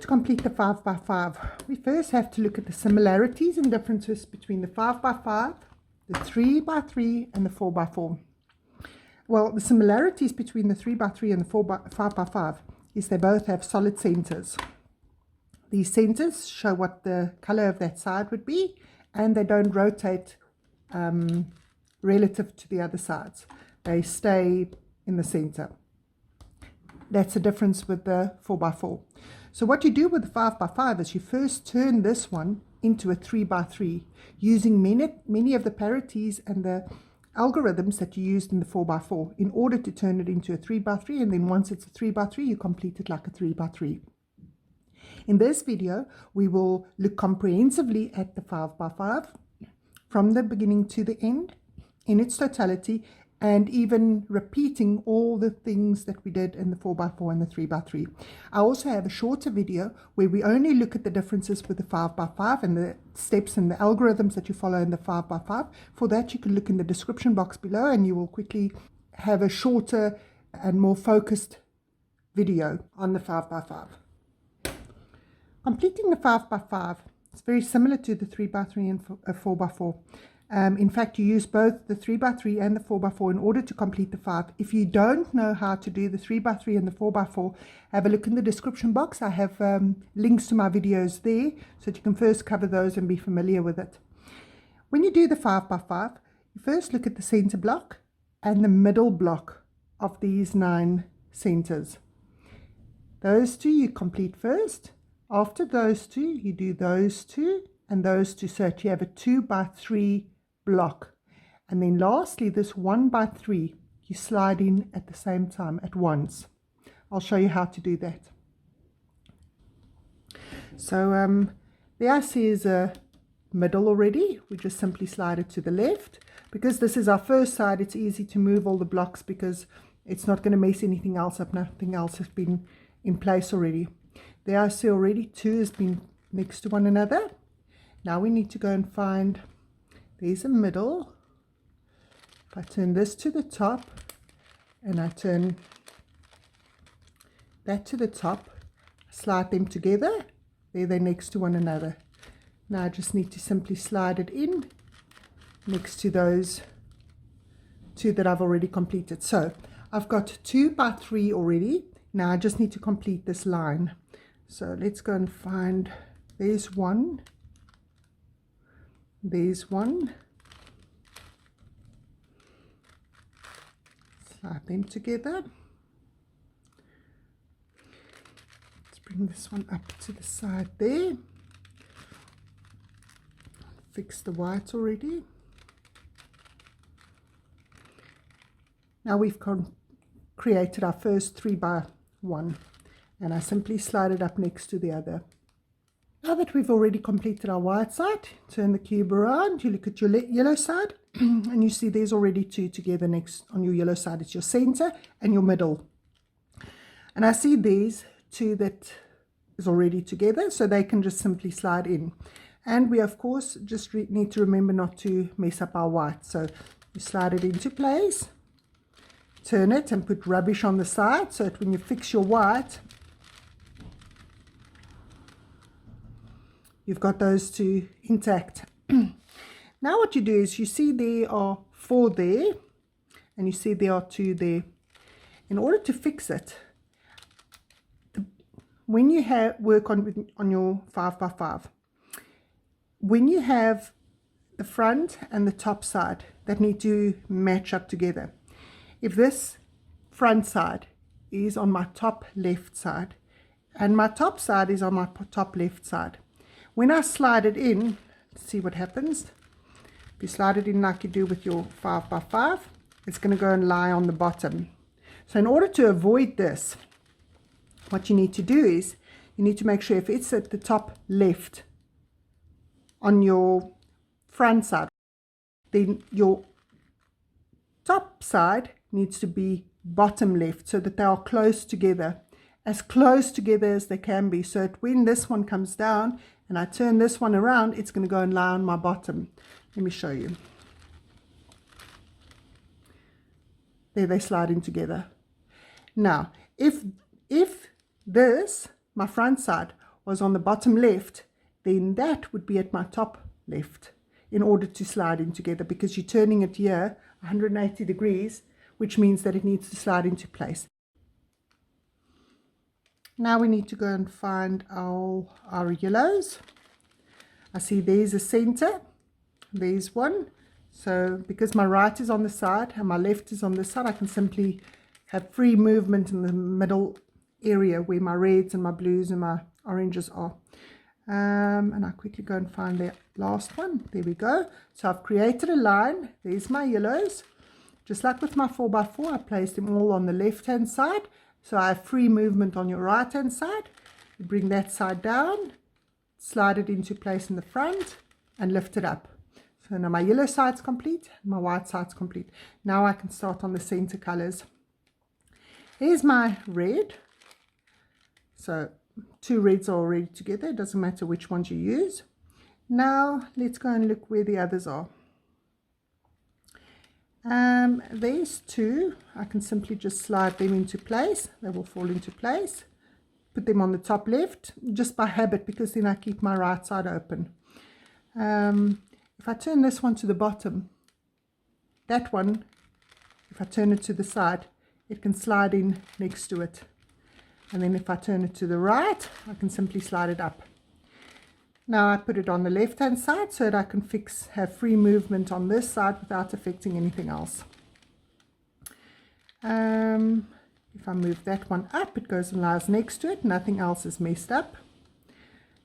to complete the 5 by 5, we first have to look at the similarities and differences between the 5 by 5, the 3 by 3, and the 4 by 4. Well, the similarities between the 3 by 3 and the 5 by 5 is they both have solid centers. These centers show what the color of that side would be, and they don't rotate relative to the other sides. They stay in the center. That's the difference with the 4 by 4. So what you do with the 5 by 5 is you first turn this one into a 3 by 3 using many of the parities and the algorithms that you used in the 4 by 4 in order to turn it into a 3 by 3, and then once it's a 3 by 3 you complete it like a 3 by 3. In this video we will look comprehensively at the 5 by 5 from the beginning to the end in its totality, and even repeating all the things that we did in the 4 by 4 and the 3 by 3. I also have a shorter video where we only look at the differences with the 5 by 5 and the steps and the algorithms that you follow in the 5 by 5. For that, you can look in the description box below and you will quickly have a shorter and more focused video on the 5 by 5. Completing the 5 by 5 is very similar to the 3 by 3 and 4 by 4. In fact, you use both the 3 by 3 and the 4 by 4 in order to complete the 5. If you don't know how to do the 3 by 3 and the 4 by 4, have a look in the description box. I have links to my videos there, so that you can first cover those and be familiar with it. When you do the 5 by 5, you first look at the center block and the middle block of these 9 centers. Those two you complete first. After those two, you do those two and those two, so that you have a 2 by 3 block. And then lastly, this 1 by 3 you slide in at the same time at once. I'll show you how to do that. So there I see is a middle already. We just simply slide it to the left. Because this is our first side, it's easy to move all the blocks because it's not going to mess anything else up. Nothing else has been in place already. There I see already 2 has been next to one another. Now we need to go and find, there's a middle. If I turn this to the top and I turn that to the top, slide them together, there they're next to one another. Now I just need to simply slide it in next to those 2 that I've already completed. So I've got 2 by 3 already. Now I just need to complete this line. So let's go and find, there's 1. There's 1. Slide them together. Let's bring this one up to the side there. Fix the white already. Now we've created our first 3 by 1, and I simply slide it up next to the other. Now that we've already completed our white side, turn the cube around, you look at your yellow side, and you see there's already 2 together next on your yellow side. It's your center and your middle. And I see there's 2 that is already together, so they can just simply slide in. And we, of course, just need to remember not to mess up our white. So you slide it into place, turn it and put rubbish on the side, so that when you fix your white, you've got those 2 intact. Now what you do is you see there are 4 there and you see there are 2 there. In order to fix it, when you work on your 5 by 5, when you have the front and the top side that need to match up together, if this front side is on my top left side and my top side is on my top left side, when I slide it in, see what happens. If you slide it in like you do with your 5 by 5, it's going to go and lie on the bottom. So in order to avoid this, what you need to do is you need to make sure if it's at the top left on your front side, then your top side needs to be bottom left, so that they are close together as they can be, so that when this one comes down and I turn this one around, it's going to go and lie on my bottom. Let me show you. There they slide in together. Now if this, my front side, was on the bottom left, then that would be at my top left in order to slide in together, because you're turning it here 180 degrees, which means that it needs to slide into place. Now we need to go and find our yellows. I see there's a center, there's one. So because my right is on the side and my left is on this side, I can simply have free movement in the middle area where my reds and my blues and my oranges are. And I quickly go and find the last one. There we go. So I've created a line. There's my yellows. Just like with my 4x4, I placed them all on the left hand side. So I have free movement on your right hand side. You bring that side down, slide it into place in the front and lift it up. So now my yellow side's complete, my white side's complete. Now I can start on the center colors. Here's my red. So 2 reds are already together. It doesn't matter which ones you use. Now let's go and look where the others are. There's 2. I can simply just slide them into place. They will fall into place. Put them on the top left, just by habit, because then I keep my right side open. If I turn this one to the bottom, that one, if I turn it to the side, it can slide in next to it. And then if I turn it to the right, I can simply slide it up. Now I put it on the left hand side so that I can have free movement on this side without affecting anything else. If I move that one up, it goes and lies next to it. Nothing else is messed up.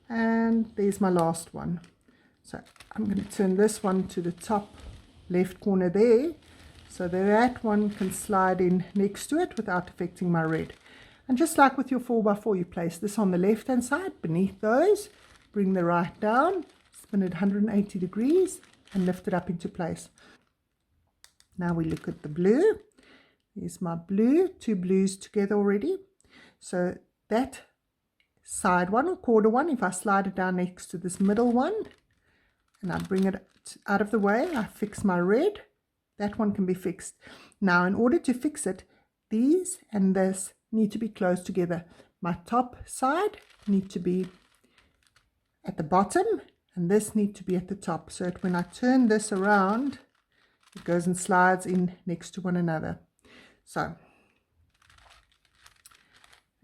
And there's my last one. So I'm going to turn this one to the top left corner there, so that one can slide in next to it without affecting my red. And just like with your 4x4, you place this on the left hand side beneath those, bring the right down, spin it 180 degrees and lift it up into place. Now we look at the blue. Here's my blue, 2 blues together already. So that side one or quarter one, if I slide it down next to this middle one and I bring it out of the way, I fix my red, that one can be fixed. Now in order to fix it, these and this need to be close together. My top side need to be at the bottom and this need to be at the top, so that when I turn this around, it goes and slides in next to one another. So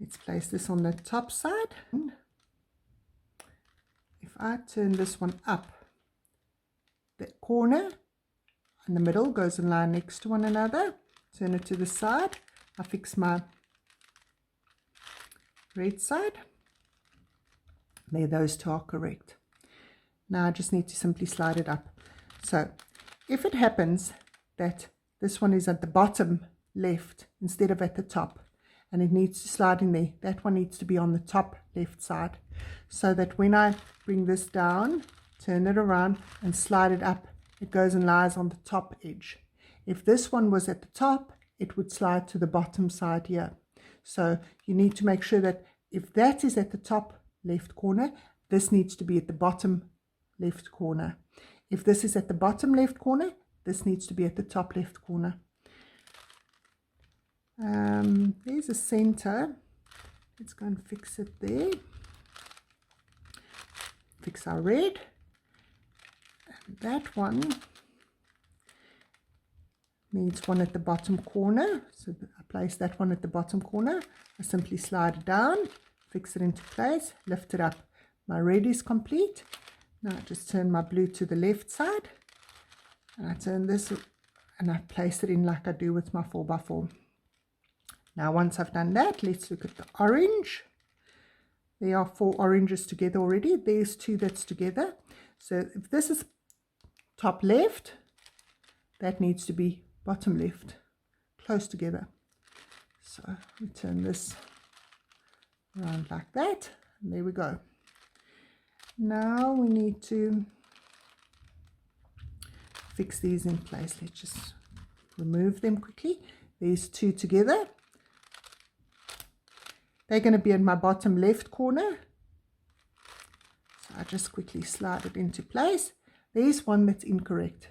let's place this on the top side. If I turn this one up, the corner and the middle goes and lie next to one another. Turn it to the side. I fix my red side. There, those 2 are correct. Now I just need to simply slide it up. So if it happens that this one is at the bottom left instead of at the top, and it needs to slide in there, that one needs to be on the top left side, so that when I bring this down, turn it around and slide it up, it goes and lies on the top edge. If this one was at the top, it would slide to the bottom side here. So you need to make sure that if that is at the top left corner, this needs to be at the bottom left corner. If this is at the bottom left corner, this needs to be at the top left corner. There's a center. Let's go and fix it there. Fix our red. And that one needs one at the bottom corner. So I place that one at the bottom corner. I simply slide it down, fix it into place, lift it up. My red is complete. Now I just turn my blue to the left side. And I turn this and I place it in like I do with my 4x4. Now once I've done that, let's look at the orange. There are 4 oranges together already. There's 2 that's together. So if this is top left, that needs to be bottom left, close together. So we turn this around like that, and there we go. Now we need to fix these in place. Let's just remove them quickly. There's 2 together. They're going to be in my bottom left corner. So I just quickly slide it into place. There's one that's incorrect.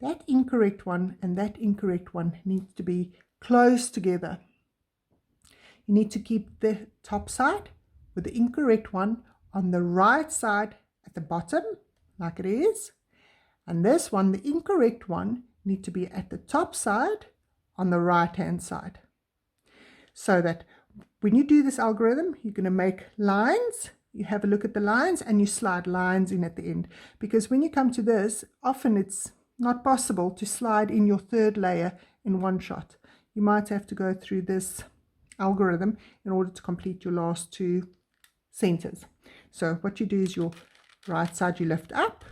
That incorrect one and that incorrect one needs to be close together. You need to keep the top side with the incorrect one on the right side at the bottom, like it is. And this one, the incorrect one, need to be at the top side on the right hand side. So that when you do this algorithm, you're going to make lines. You have a look at the lines and you slide lines in at the end. Because when you come to this, often it's not possible to slide in your third layer in one shot. You might have to go through this algorithm in order to complete your last two centers. So what you do is your right side you lift up,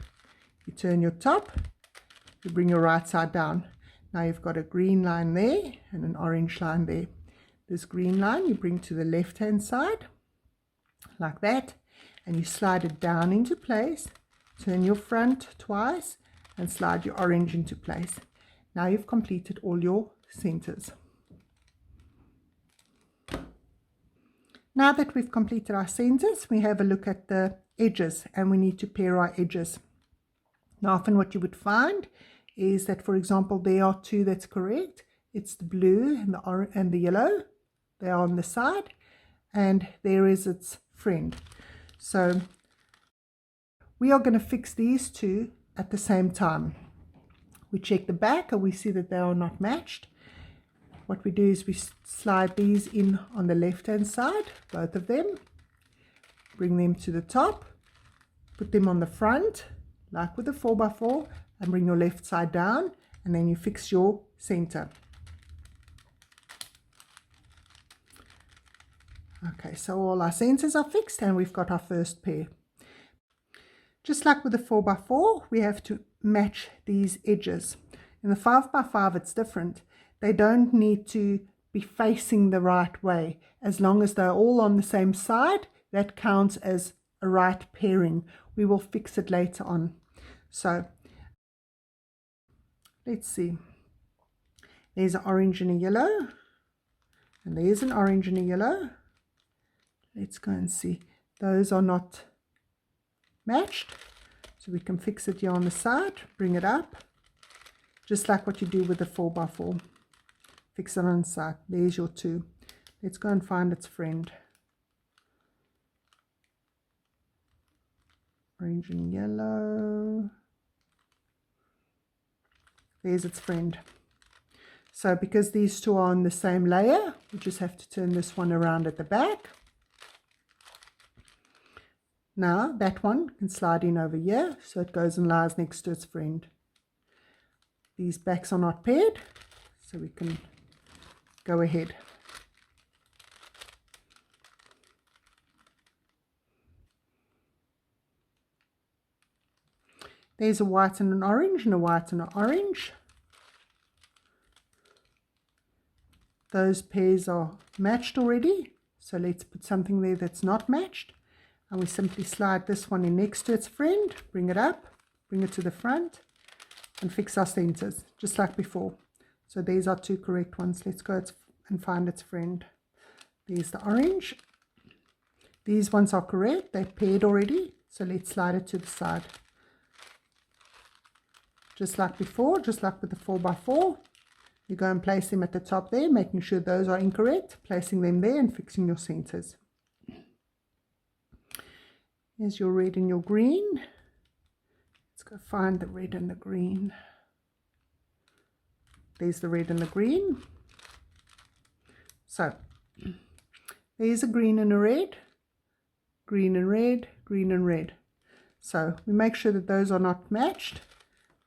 you turn your top, you bring your right side down. Now you've got a green line there and an orange line there. This green line you bring to the left hand side like that, and you slide it down into place, turn your front twice and slide your orange into place. Now you've completed all your centers. Now that we've completed our centers, we have a look at the edges, and we need to pair our edges. Now often what you would find is that, for example, there are two that's correct. It's the blue and the orange and the yellow. They are on the side, and there is its friend. So we are going to fix these two at the same time. We check the back and we see that they are not matched. What we do is we slide these in on the left hand side, both of them, bring them to the top, put them on the front like with a 4x4, and bring your left side down, and then you fix your center. Okay, so all our centers are fixed and we've got our first pair. Just like with the 4x4, we have to match these edges. In the 5x5 it's different. They don't need to be facing the right way. As long as they're all on the same side, that counts as a right pairing. We will fix it later on. So let's see. There's an orange and a yellow, and there's an orange and a yellow. Let's go and see. Those are not matched, so we can fix it here on the side, bring it up, just like what you do with the 4x4. Fix it on the side. There's your two. Let's go and find its friend. Orange and yellow. There's its friend. So because these two are on the same layer, we just have to turn this one around at the back. Now that one can slide in over here, so it goes and lies next to its friend. These backs are not paired, so we can go ahead. There's a white and an orange, and a white and an orange. Those pairs are matched already, so let's put something there that's not matched. And we simply slide this one in next to its friend, bring it up, bring it to the front, and fix our centers, just like before. So these are two correct ones. Let's go and find its friend. There's the orange. These ones are correct. They're paired already, so let's slide it to the side. Just like before, just like with the 4x4. You go and place them at the top there, making sure those are incorrect, placing them there and fixing your centers. Here's your red and your green. Let's go find the red and the green. There's the red and the green. So there's a green and a red, green and red, green and red. So we make sure that those are not matched.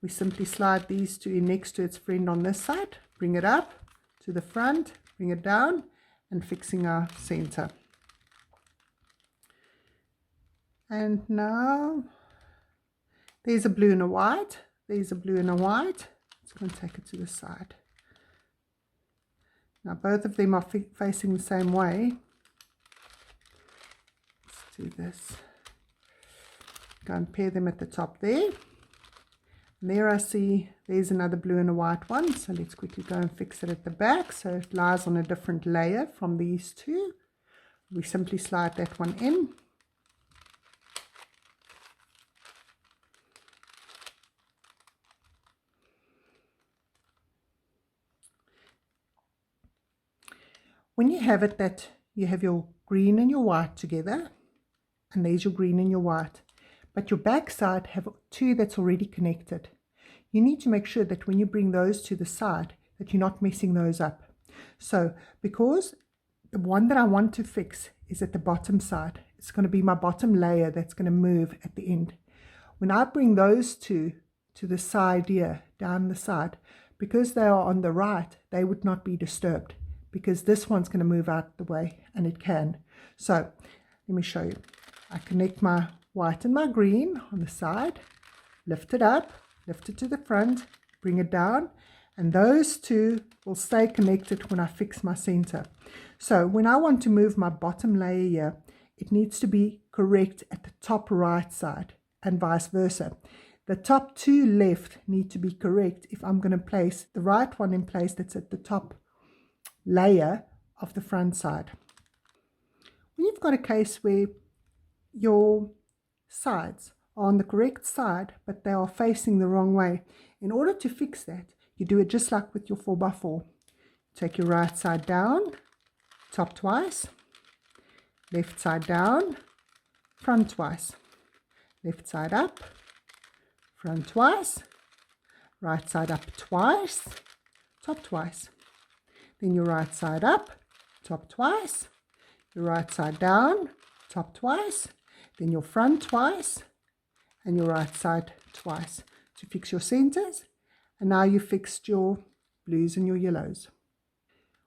We simply slide these two in next to its friend on this side, bring it up to the front, bring it down, and fixing our center. And now there's a blue and a white, there's a blue and a white. Let's go and take it to the side. Now both of them are facing the same way. Let's do this. Go and pair them at the top there. And there I see there's another blue and a white one, so let's quickly go and fix it at the back so it lies on a different layer from these two. We simply slide that one in. When you have it that you have your green and your white together, and there's your green and your white. But your back side have two that's already connected. You need to make sure that when you bring those to the side that you're not messing those up. So because the one that I want to fix is at the bottom side, it's going to be my bottom layer that's going to move at the end. When I bring those two to the side here, down the side, because they are on the right, they would not be disturbed, because this one's going to move out the way, and it can. So let me show you. I connect my white and my green on the side, lift it up, lift it to the front, bring it down, and those two will stay connected when I fix my center. So when I want to move my bottom layer here, it needs to be correct at the top right side, and vice versa. The top two left need to be correct if I'm going to place the right one in place that's at the top layer of the front side. When you've got a case where your sides are on the correct side but they are facing the wrong way, in order to fix that, you do it just like with your 4x4. Take your right side down, top twice, left side down, front twice, left side up, front twice, right side up twice, top twice. Then your right side up, top twice, your right side down, top twice, then your front twice, and your right side twice to fix your centers. And now you fixed your blues and your yellows.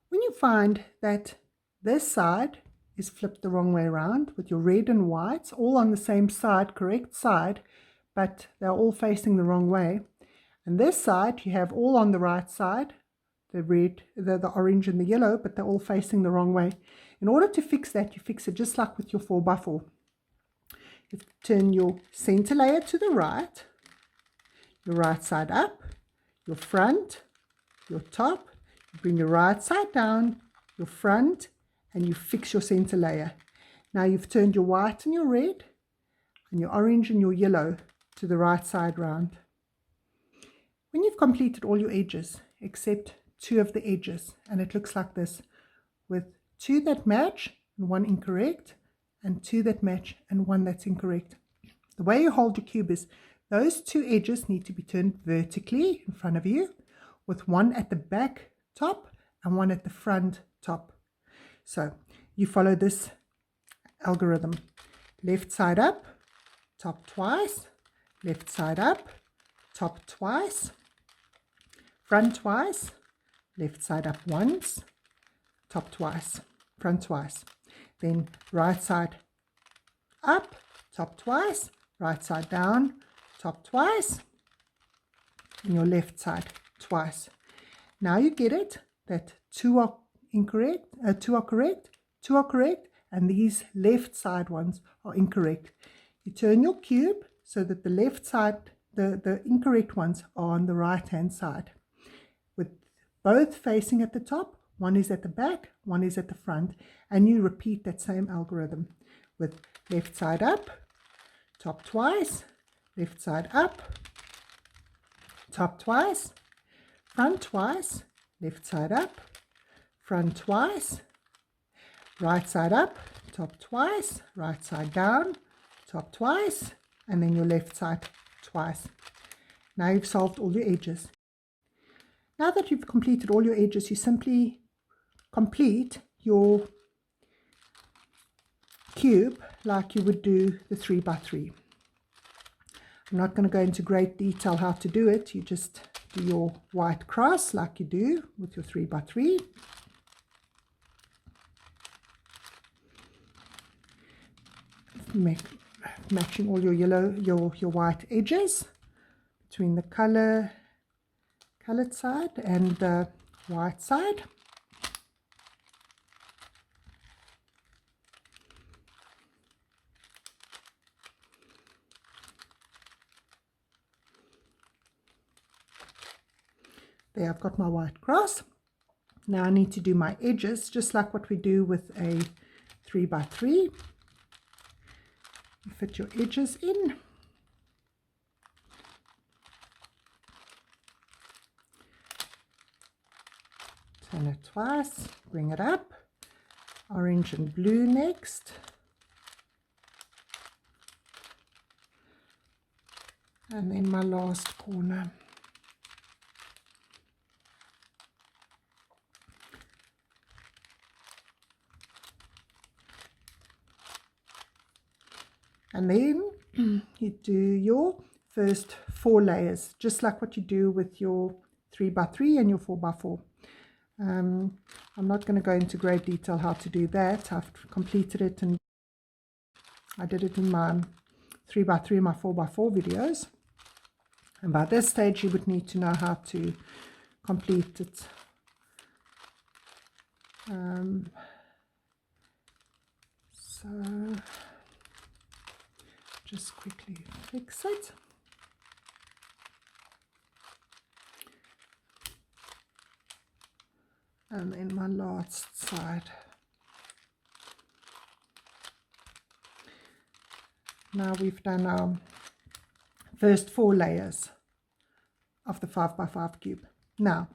When you find that this side is flipped the wrong way around with your red and whites all on the same side, correct side, but they're all facing the wrong way, and this side you have all on the right side, the red, the orange and the yellow, but they're all facing the wrong way. In order to fix that, you fix it just like with your 4x4. You turn your center layer to the right, your right side up, your front, your top, you bring your right side down, your front, and you fix your center layer. Now you've turned your white and your red and your orange and your yellow to the right side round. When you've completed all your edges except two of the edges, and it looks like this, with two that match and one incorrect, and two that match and one that's incorrect. The way you hold your cube is those two edges need to be turned vertically in front of you, with one at the back top and one at the front top. So you follow this algorithm: left side up, top twice, left side up, top twice, front twice, left side up once, top twice, front twice. Then right side up, top twice, right side down, top twice, and your left side twice. Now you get it that two are incorrect, two are correct, two are correct, and these left side ones are incorrect. You turn your cube so that the left side, the incorrect ones are on the right hand side, with both facing at the top. One is at the back, one is at the front, and you repeat that same algorithm with left side up, top twice, left side up, top twice, front twice, left side up, front twice, right side up, top twice, right side down, top twice, and then your left side twice. Now you've solved all your edges. Now that you've completed all your edges, you simply complete your cube like you would do the 3x3. I'm not going to go into great detail how to do it. You just do your white cross like you do with your 3x3. Matching all your yellow, your white edges between the colored side and the white side. There, I've got my white cross. Now I need to do my edges just like what we do with a 3x3. You fit your edges in. Turn it twice, bring it up. Orange and blue next. And then my last corner. And then you do your first 4 layers, just like what you do with your 3x3 and your 4x4. I'm not going to go into great detail how to do that. I've completed it and I did it in my 3x3 and my 4x4 videos. And by this stage you would need to know how to complete it. So just quickly fix it. And then my last side. Now we've done our first 4 layers of the 5x5 cube. Now,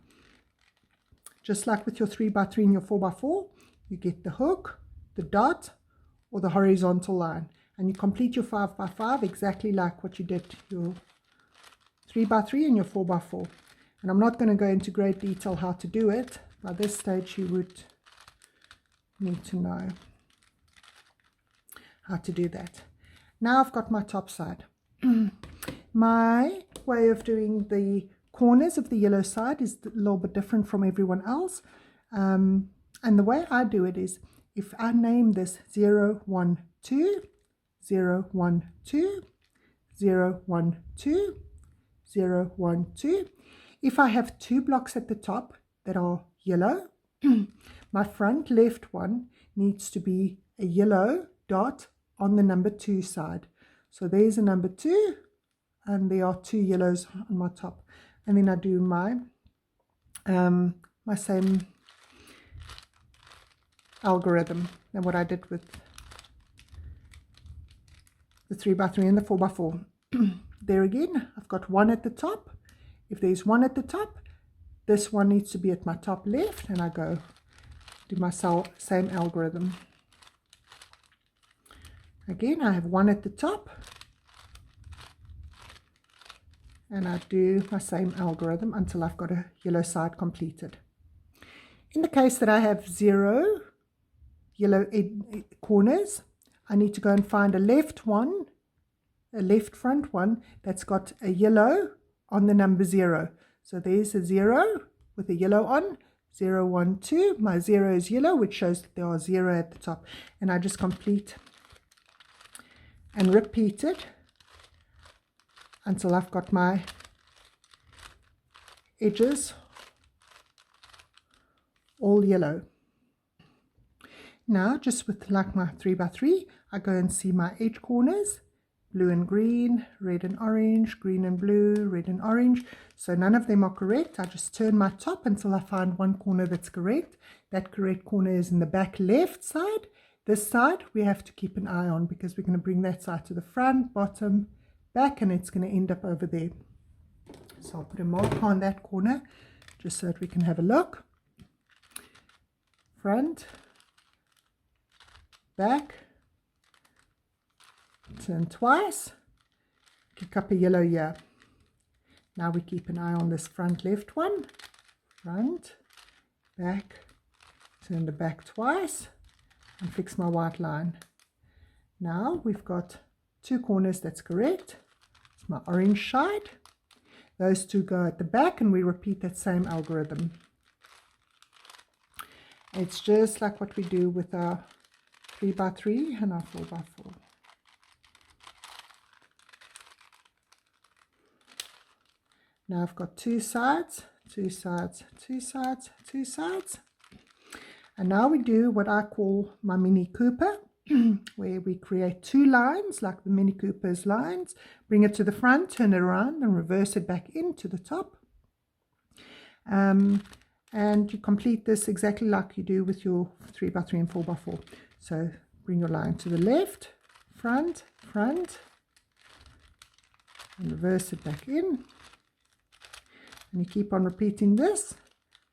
just like with your 3x3 and your 4x4, you get the hook, the dot, or the horizontal line. And you complete your 5x5 exactly like what you did your 3x3 and your 4x4. And I'm not going to go into great detail how to do it. By this stage you would need to know how to do that. Now I've got my top side. My way of doing the corners of the yellow side is a little bit different from everyone else. And the way I do it is, if I name this 0, 1, 2, 0, 1, 2, 0, 1, 2, 0, 1, 2. If I have 2 blocks at the top that are yellow, my front left one needs to be a yellow dot on the number 2 side. So there's a number 2 and there are 2 yellows on my top. And then I do my my same algorithm than what I did with the 3x3 and the 4x4. There again, I've got 1 at the top. If there's 1 at the top, this one needs to be at my top left, and I go do my same algorithm. Again, I have 1 at the top, and I do my same algorithm until I've got a yellow side completed. In the case that I have 0 yellow corners, I need to go and find a left front one that's got a yellow on the number 0. So there's a 0 with a yellow on, 0, 1, 2. My 0 is yellow, which shows that there are 0 at the top. And I just complete and repeat it until I've got my edges all yellow. Now, just with like my 3x3, I go and see my edge corners, blue and green, red and orange, green and blue, red and orange. So none of them are correct. I just turn my top until I find one corner that's correct. That correct corner is in the back left side. This side we have to keep an eye on because we're going to bring that side to the front, bottom, back, and it's going to end up over there. So I'll put a mark on that corner just so that we can have a look. Front, back, turn twice, kick up a yellow here. Now we keep an eye on this front left one, front, back, turn the back twice, and fix my white line. Now we've got 2 corners that's correct. It's my orange side. Those 2 go at the back, and we repeat that same algorithm. It's just like what we do with our 3x3 and our 4x4. Now I've got 2 sides, 2 sides, 2 sides, 2 sides. And now we do what I call my Mini Cooper, where we create 2 lines like the Mini Cooper's lines, bring it to the front, turn it around and reverse it back into the top. And you complete this exactly like you do with your 3x3 and 4x4. So bring your line to the left, front, front, and reverse it back in. And you keep on repeating this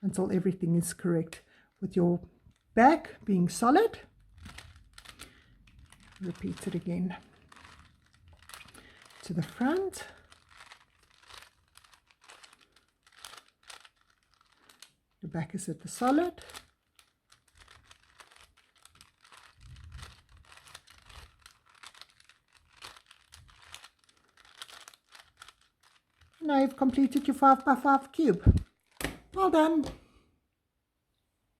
until everything is correct. With your back being solid, repeat it again. To the front, back is at the solid. Now you've completed your 5x5 cube. Well done.